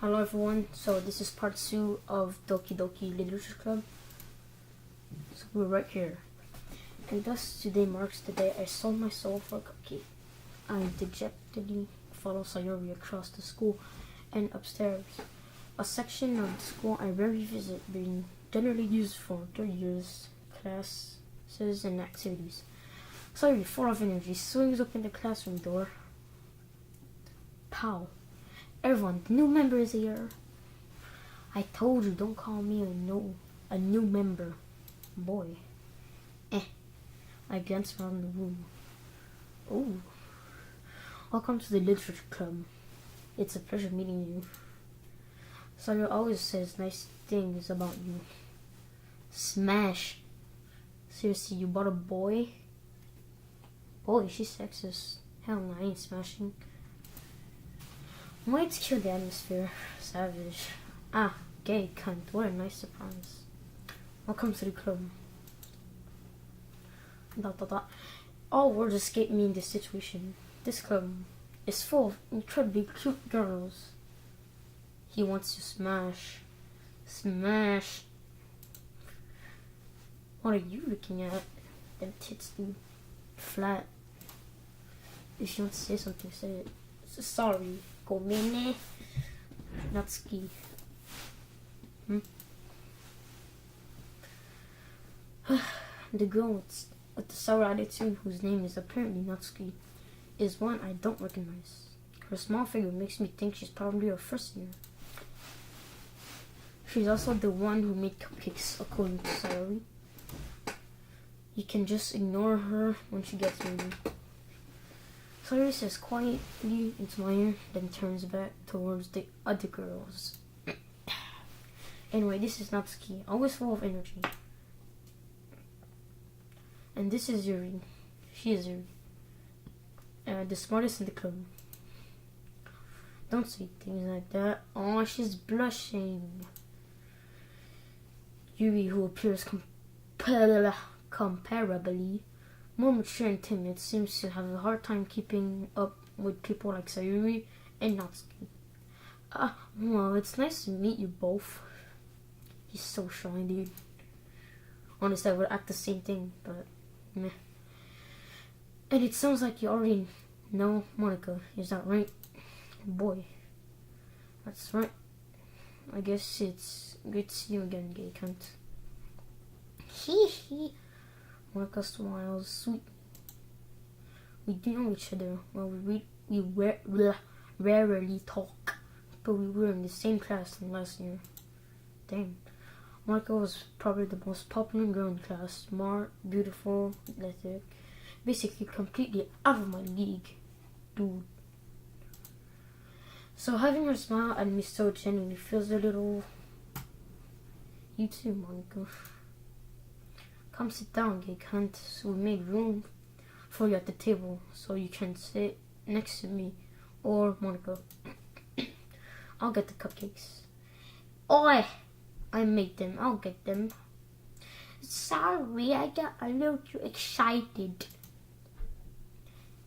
Hello everyone, so this is part 2 of Doki Doki Literature Club. So we're right here. And thus today marks the day I sold my soul for a cupcake. I dejectedly follow Sayori across the school and upstairs. A section of the school I rarely visit, being generally used for third years, classes, and activities. Sayori, full of energy, swings open the classroom door. Pow. Everyone, the new member is here. I told you, don't call me a new member. Boy. I glance around the room. Oh. Welcome to the Literature Club. It's a pleasure meeting you. Sayori always says nice things about you. Smash. Seriously, you bought a boy? Boy, she's sexist. Hell no, I ain't smashing. Might kill the atmosphere. Savage. Ah, gay cunt. What a nice surprise. Welcome to the club. ... All words escape me in this situation. This club is full of incredibly cute girls. He wants to smash. Smash. What are you looking at? Them tits, dude. Flat. If you want to say something, say it. Sorry. Gomene. Natsuki. The girl with the sour attitude, whose name is apparently Natsuki, is one I don't recognize. Her small figure makes me think she's probably a first year. She's also the one who made cupcakes, according to Sayori. You can just ignore her when she gets ready. Sayori says quietly into my ear, then turns back towards the other girls. Anyway, this is Natsuki, always full of energy. And this is Yuri. She is Yuri. The smartest in the club. Don't say things like that. Oh, she's blushing. Yuri, who appears comparably more mature and timid, seems to have a hard time keeping up with people like Sayori and Natsuki. Well, it's nice to meet you both. He's so shy, dude. Honestly, I would act the same thing, but meh. And it sounds like you already know Monica, is that right? Boy, that's right. I guess it's good to see you again, gay cunt. Hee hee. Monica smiles sweet. We do know each other. Well, we rarely talk, but we were in the same class from last year. Damn. Monica was probably the most popular girl in class. Smart, beautiful, athletic. Basically completely out of my league. Dude. So having her smile at me so genuinely feels a little... You too, Monica. Come sit down, gay cunt. So we made room for you at the table so you can sit next to me or Monica. I'll get the cupcakes. Oi! I made them. I'll get them. Sorry, I got a little too excited.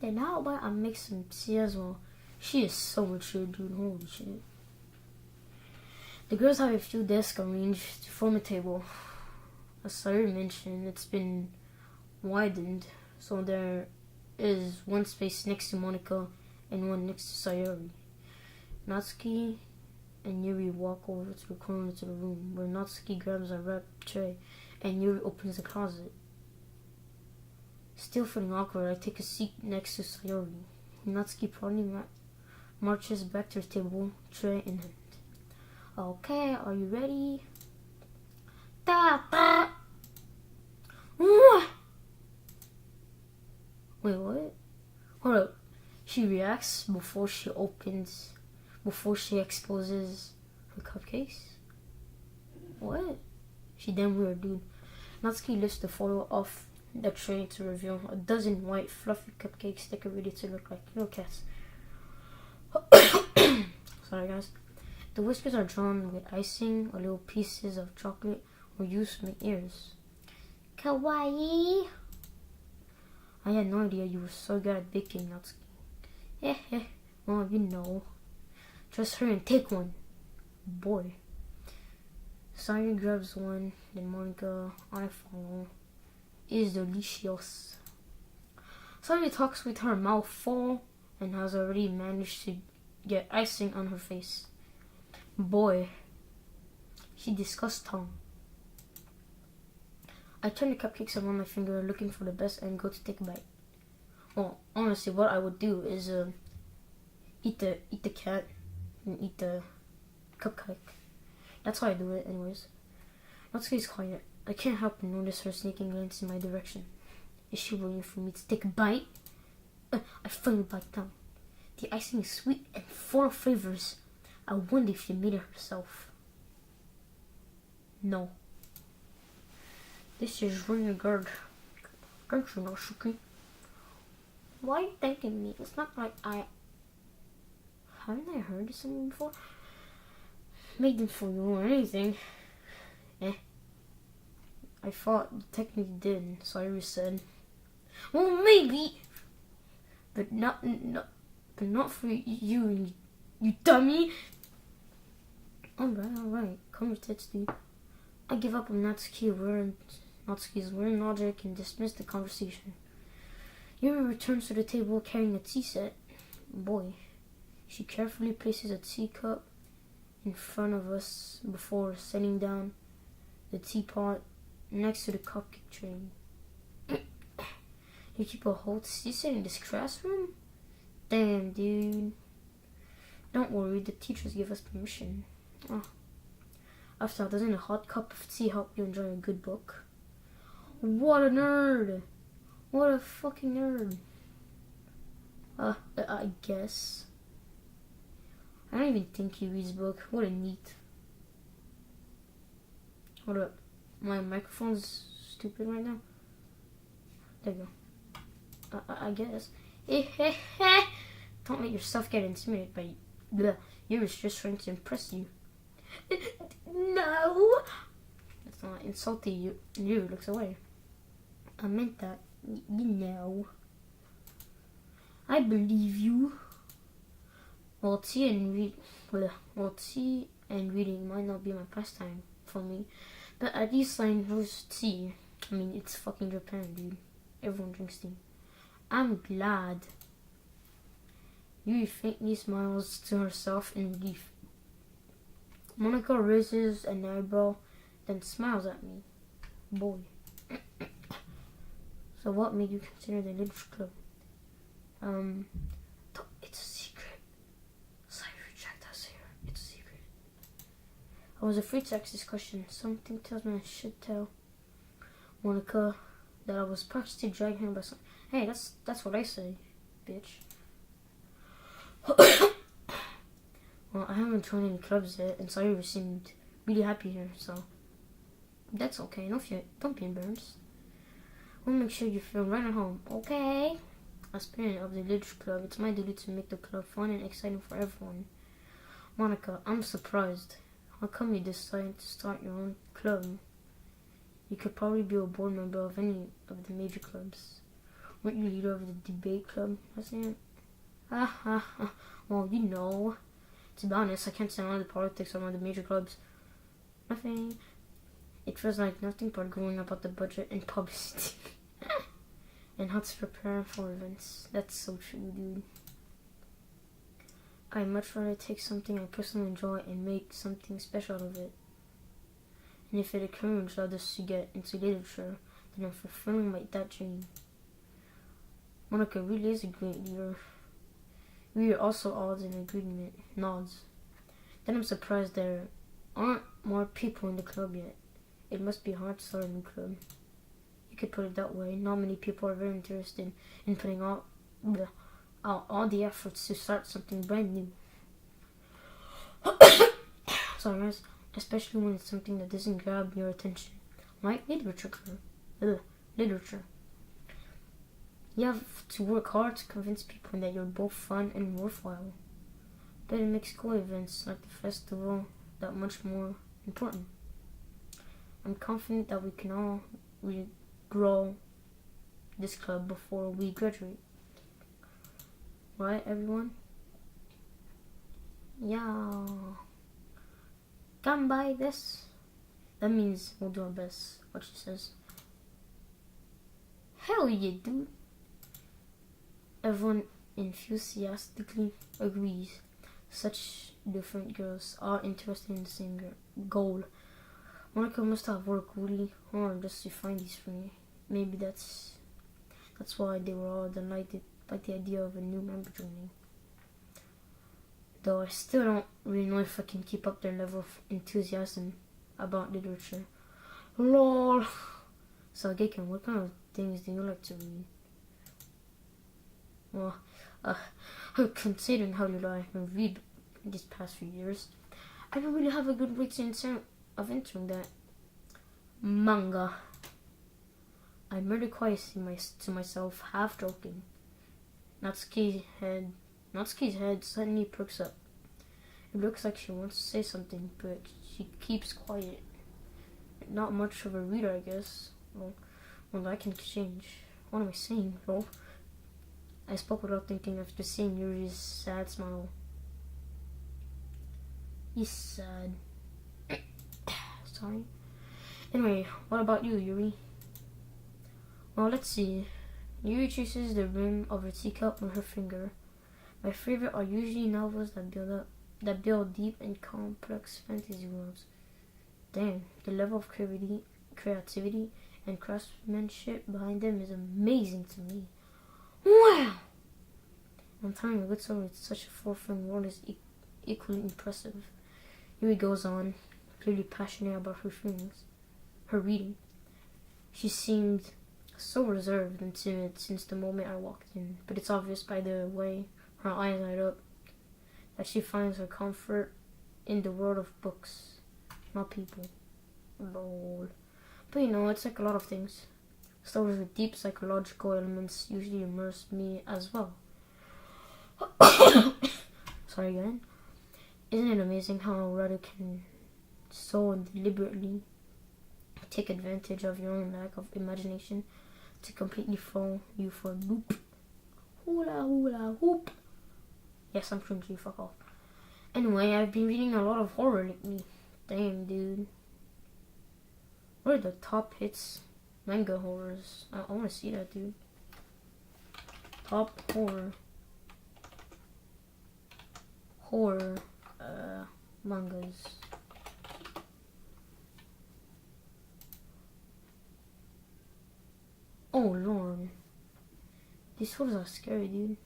Then how about I make some tea as well? She is so mature, dude. Holy shit. The girls have a few desks arranged to form a table. As Sayori mentioned, it's been widened, so there is one space next to Monica and one next to Sayori. Natsuki and Yuri walk over to the corner to the room, where Natsuki grabs a wrapped tray and Yuri opens the closet. Still feeling awkward, I take a seat next to Sayori. Natsuki proudly marches back to her table, tray in hand. Okay, are you ready? Wait, what? Hold up. She reacts before she exposes her cupcakes? What? She damn weird, dude. Natsuki lifts the photo off the tray to reveal a dozen white, fluffy cupcakes decorated to look like little cats. Sorry, guys. The whiskers are drawn with icing or little pieces of chocolate or used to make ears. Kawaii! I had no idea you were so good at baking, Natsuki. Well, you know. Just hurry and take one. Boy. Sayuri grabs one, then Monica, I follow. Is delicious. Sayuri talks with her mouth full and has already managed to get icing on her face. Boy. She discussed tongue. I turn the cupcakes around my finger looking for the best and go to take a bite. Well, honestly, what I would do is eat the cat and eat the cupcake. That's how I do it anyways. Natsuki's quiet. I can't help but notice her sneaking glance in my direction. Is she waiting for me to take a bite? I finally bite down. The icing is sweet and full of flavors. I wonder if she made it herself. No. This is really good. Don't you know, Shuki? Why are you thanking me? It's not like I... Haven't I heard of something before? Made them for you or anything. I thought you technically did, Cyrus said. Well, maybe. But not for you, you dummy. Alright. Come with tits, dude. I give up on Natsuki's wearing logic and dismiss the conversation. Yuri returns to the table carrying a tea set. Boy. She carefully places a teacup in front of us before setting down the teapot next to the cupcake tray. You keep a whole tea set in this classroom? Damn, dude. Don't worry, the teachers give us permission. After all, doesn't a hot cup of tea help you enjoy a good book? What a nerd! What a fucking nerd. I guess. I don't even think he reads book. What a neat. Hold up. My microphone's stupid right now. There you go. I guess. Don't let yourself get intimidated by you're just trying to impress you. No! That's not insulting you. You looks away. I meant that. You know. I believe you. Well, tea and reading might not be my pastime for me, but at least I know tea. I mean, it's fucking Japan, dude. Everyone drinks tea. I'm glad. Yuri faintly smiles to herself in relief. Monica raises an eyebrow, then smiles at me. Boy. So what made you consider the literature club? It's a secret. Sorry, reject us here. It's a secret. I was afraid to ask this question. Something tells me I should tell Monica that I was practically dragging her by some... Hey, that's what I say, bitch. Well, I haven't joined any clubs yet, and Sayuri seemed really happy here, so that's okay. Don't be embarrassed. We'll make sure you feel right at home, okay? As parent of the literature club, it's my duty to make the club fun and exciting for everyone. Monica, I'm surprised. How come you decided to start your own club? You could probably be a board member of any of the major clubs. Weren't you leader of the debate club last year? Well, you know. To be honest, I can't stand all the politics around the major clubs. Nothing. It feels like nothing but growing about the budget and publicity. And how to prepare for events. That's so true, dude. I'd much rather take something I personally enjoy and make something special out of it. And if it encourages others to get into literature, then I'm fulfilling that dream. Monica really is a great leader. We are also all in agreement. Nods. Then I'm surprised there aren't more people in the club yet. It must be hard to start a new club. You could put it that way. Not many people are very interested in putting out all the efforts to start something brand new. Sorry, guys. Especially when it's something that doesn't grab your attention. Like literature club. Literature. You have to work hard to convince people that you're both fun and worthwhile. But it makes school events like the festival that much more important. I'm confident that we can all grow this club before we graduate. Right, everyone? Yeah. Come by this. That means we'll do our best. What she says. Hell yeah, dude. Everyone enthusiastically agrees. Such different girls are interested in the same goal. Monica must have worked really hard just to find these three. Maybe that's why they were all delighted by the idea of a new member joining. Though I still don't really know if I can keep up their level of enthusiasm about literature. LOL. So Gaken, what kind of things do you like to read? Well, considering how little I've been read these past few years, I don't really have a good way of entering that. Manga. I murmured quietly to myself, half joking. Natsuki's head suddenly perks up. It looks like she wants to say something, but she keeps quiet. Not much of a reader, I guess. Well, that can change. What am I saying, bro? I spoke without thinking after seeing Yuri's sad smile. He's sad. Sorry. Anyway, what about you, Yuri? Well, let's see. Yuri traces the rim of her teacup with her finger. My favorite are usually novels that build deep and complex fantasy worlds. Damn, the level of creativity and craftsmanship behind them is amazing to me. Wow! I'm telling you, what's over such a forefront world is equally impressive. Yuri goes on, clearly passionate about her feelings, her reading. She seemed so reserved and timid since the moment I walked in, but it's obvious by the way her eyes light up that she finds her comfort in the world of books, not people. Lol. But it's like a lot of things. Stories with deep psychological elements usually immerse me as well. Sorry again. Isn't it amazing how a writer can so deliberately take advantage of your own lack of imagination to completely throw you for a loop? Hula hula hoop. Yes, I'm cringy, fuck off. Anyway, I've been reading a lot of horror lately. Damn, dude. What are the top hits? Manga horrors. I want to see that, dude. Top horror. Mangas. Oh, Lord. These photos are scary, dude.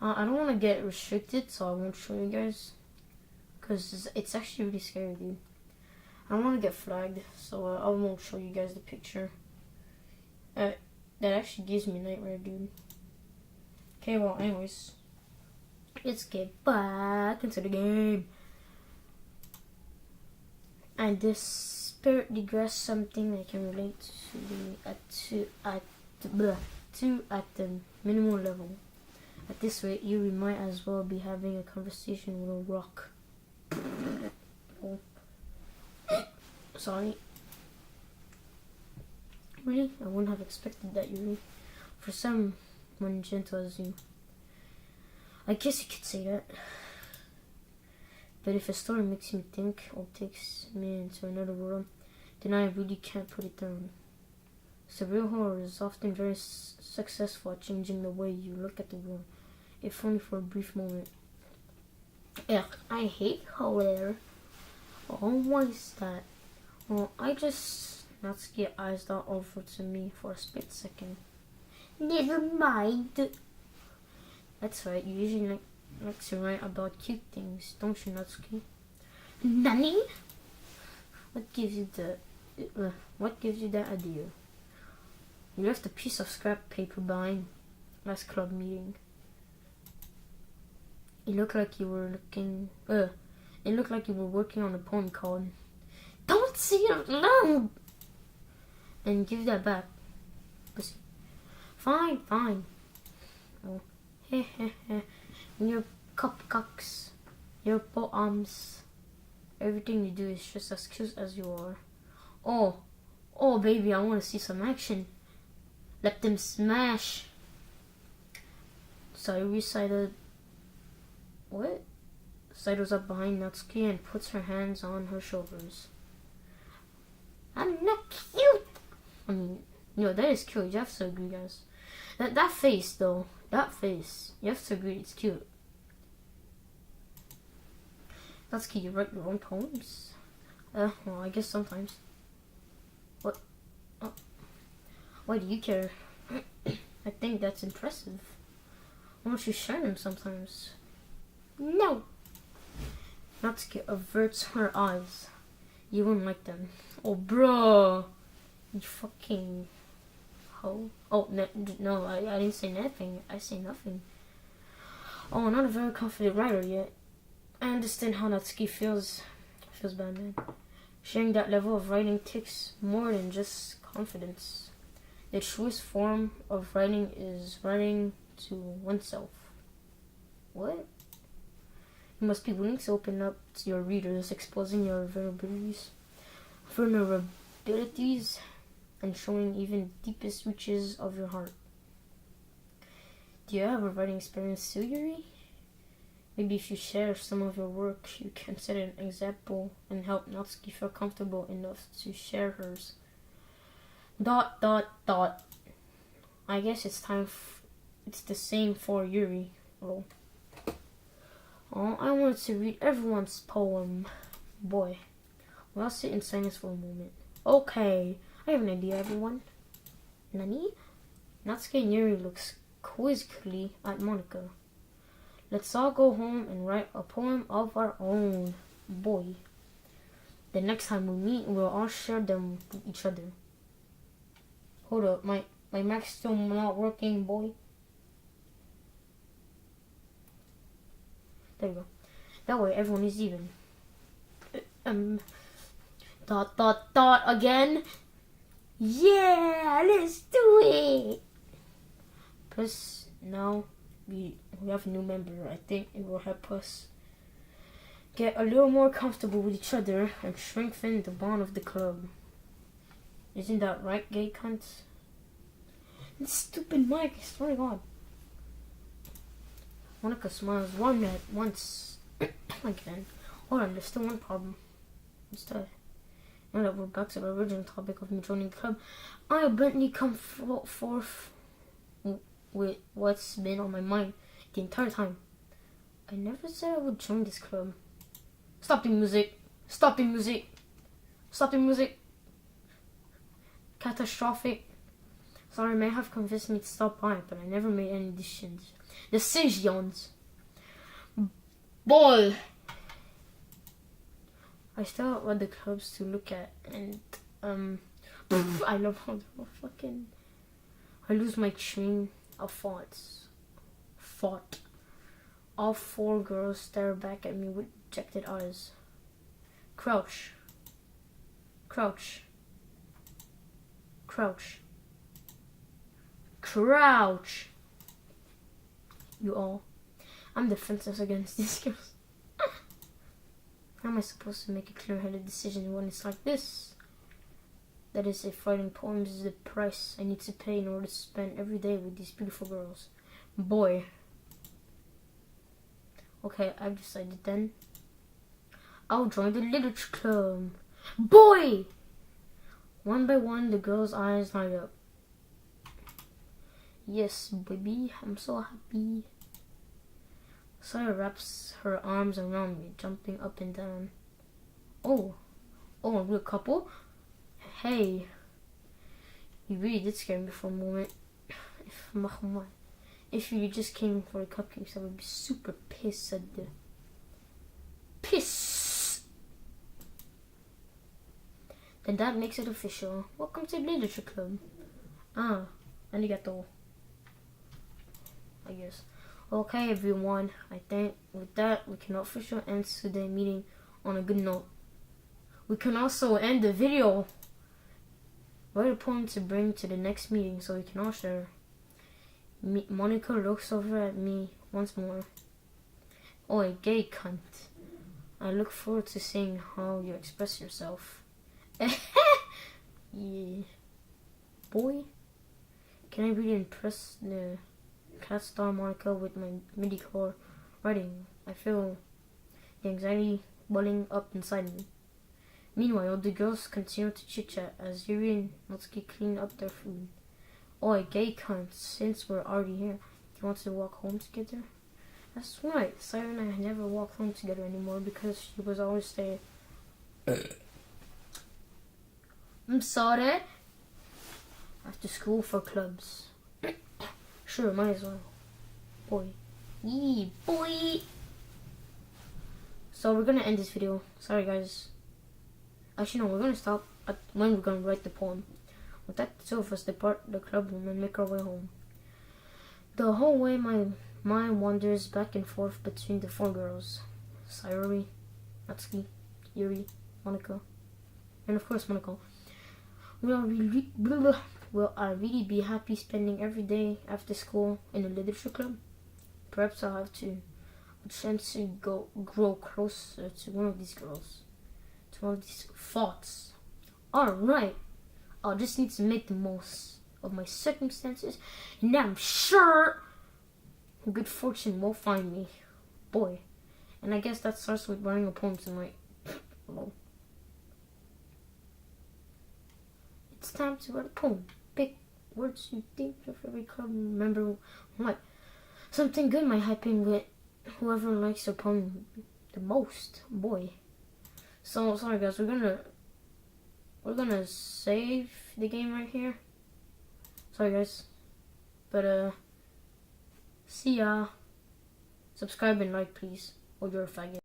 I don't want to get restricted, so I won't show you guys. Because it's actually really scary, dude. I don't want to get flagged, so I won't show you guys the picture. That actually gives me a nightmare, dude. Okay, well, anyways. Let's get back into the game. I desperately grasp something I can relate to at the minimal level. At this rate, you might as well be having a conversation with a rock. Oh. Sorry. Really? I wouldn't have expected that, Yuri. For someone gentle as you. I guess you could say that. But if a story makes me think or takes me into another world, then I really can't put it down. Surreal horror is often very successful at changing the way you look at the world, if only for a brief moment. Ugh, I hate horror. Oh, why is that? Well, Natsuki eyes that over to me for a split second. Never mind. That's right, you usually like to write about cute things, don't you, Natsuki? Nani? What gives you that idea? You left a piece of scrap paper behind last club meeting. It looked like you were working on a poem called "Don't Say It Loud." And give that back. Pussy. Fine. Oh, your cupcakes, your poems, everything you do is just as cute as you are. Oh, baby, I want to see some action. Let them smash. So I recited What? Sidles up behind Natsuki and puts her hands on her shoulders. I'm not cute! I mean, that is cute. You have to agree, guys. That face, though. That face. You have to agree, it's cute. Natsuki, you write your own poems? Well, I guess sometimes. What? Oh. Why do you care? I think that's impressive. Why don't you share them sometimes? No! Natsuki averts her eyes. You wouldn't like them. Oh, bro! You fucking hoe. Oh, no, I didn't say nothing. I say nothing. Oh, I'm not a very confident writer yet. I understand how Natsuki feels. Feels bad, man. Sharing that level of writing takes more than just confidence. The truest form of writing is writing to oneself. What? You must be willing to open up to your readers, exposing your vulnerabilities, and showing even deepest reaches of your heart. Do you have a writing experience too, Yuri? Maybe if you share some of your work, you can set an example and help Natsuki feel comfortable enough to share hers. ... I guess it's time. It's the same for Yuri. Oh, I wanted to read everyone's poem. Boy. Well, I'll sit in silence for a moment. Okay, I have an idea, everyone. Nani? Natsuki and Yuri looks quizzically at Monika. Let's all go home and write a poem of our own. Boy. The next time we meet, we'll all share them with each other. Hold up, my mac's still not working, boy. There we go. That way everyone is even. Again? Yeah, let's do it! Plus, now we have a new member. I think it will help us get a little more comfortable with each other and strengthen the bond of the club. Isn't that right, gay cunts? This stupid mic, I swear to God. Monika smiles once again. Hold on, there's still one problem. Instead, now that we're back to the original topic of me joining the club, I abundantly come forth with what's been on my mind the entire time. I never said I would join this club. Stop the music. Stop the music. Stop the music. Catastrophic. Sorry, may have convinced me to stop by, but I never made any decisions. Boy! I still have other clubs to look at, and I love how fucking I lose my train of thoughts. All four girls stare back at me with dejected eyes. Crouch. Crouch. Crouch. Crouch. You all. I'm defenseless against these girls. How am I supposed to make a clear-headed decision when it's like this? That is, if writing poems is the price I need to pay in order to spend every day with these beautiful girls. Boy. Okay, I've decided then. I'll join the literature club. Boy! One by one, the girls' eyes light up. Yes, baby, I'm so happy. Saya wraps her arms around me, jumping up and down. Oh, are we a couple? Hey, you really did scare me for a moment. If you just came for the cupcakes, I would be super pissed at the... Piss! Then that makes it official. Welcome to the literature club. Arigato. I guess. Okay, everyone. I think with that, we can officially end today's meeting on a good note. We can also end the video. Write a poem to bring to the next meeting so we can all share. Monika looks over at me once more. Oi, gay cunt. I look forward to seeing how you express yourself. Yeah. Boy, can I really impress the cat star Monika with my MIDI core writing, I feel the anxiety welling up inside me. Meanwhile, the girls continue to chit-chat as Yuri and Natsuki clean up their food. Oi, gay cunt, since we're already here, do you want to walk home together? That's right, Sayuri and I never walk home together anymore because she was always staying. I'm sorry. After school for clubs. Sure, might as well. Boy. Yee, boy. So we're gonna end this video. Sorry guys. Actually no, we're gonna stop at when we're gonna write the poem. With that, the two of us depart the club room and make our way home. The whole way my mind wanders back and forth between the four girls. Sayuri, Natsuki, Yuri, Monika, and of course Monika. Will I really be happy spending every day after school in a literature club? Perhaps I'll have a chance to grow closer to one of these girls, to one of these thoughts. Alright, I'll just need to make the most of my circumstances, and I'm sure good fortune will find me. Boy. And I guess that starts with writing a poem tonight. Hello. It's time to write a poem. Pick words you think of every club member like. Something good might happen with whoever likes your poem the most. Boy. So sorry guys, we're gonna save the game right here. Sorry guys. But see ya. Subscribe and like please, or you're a faggot.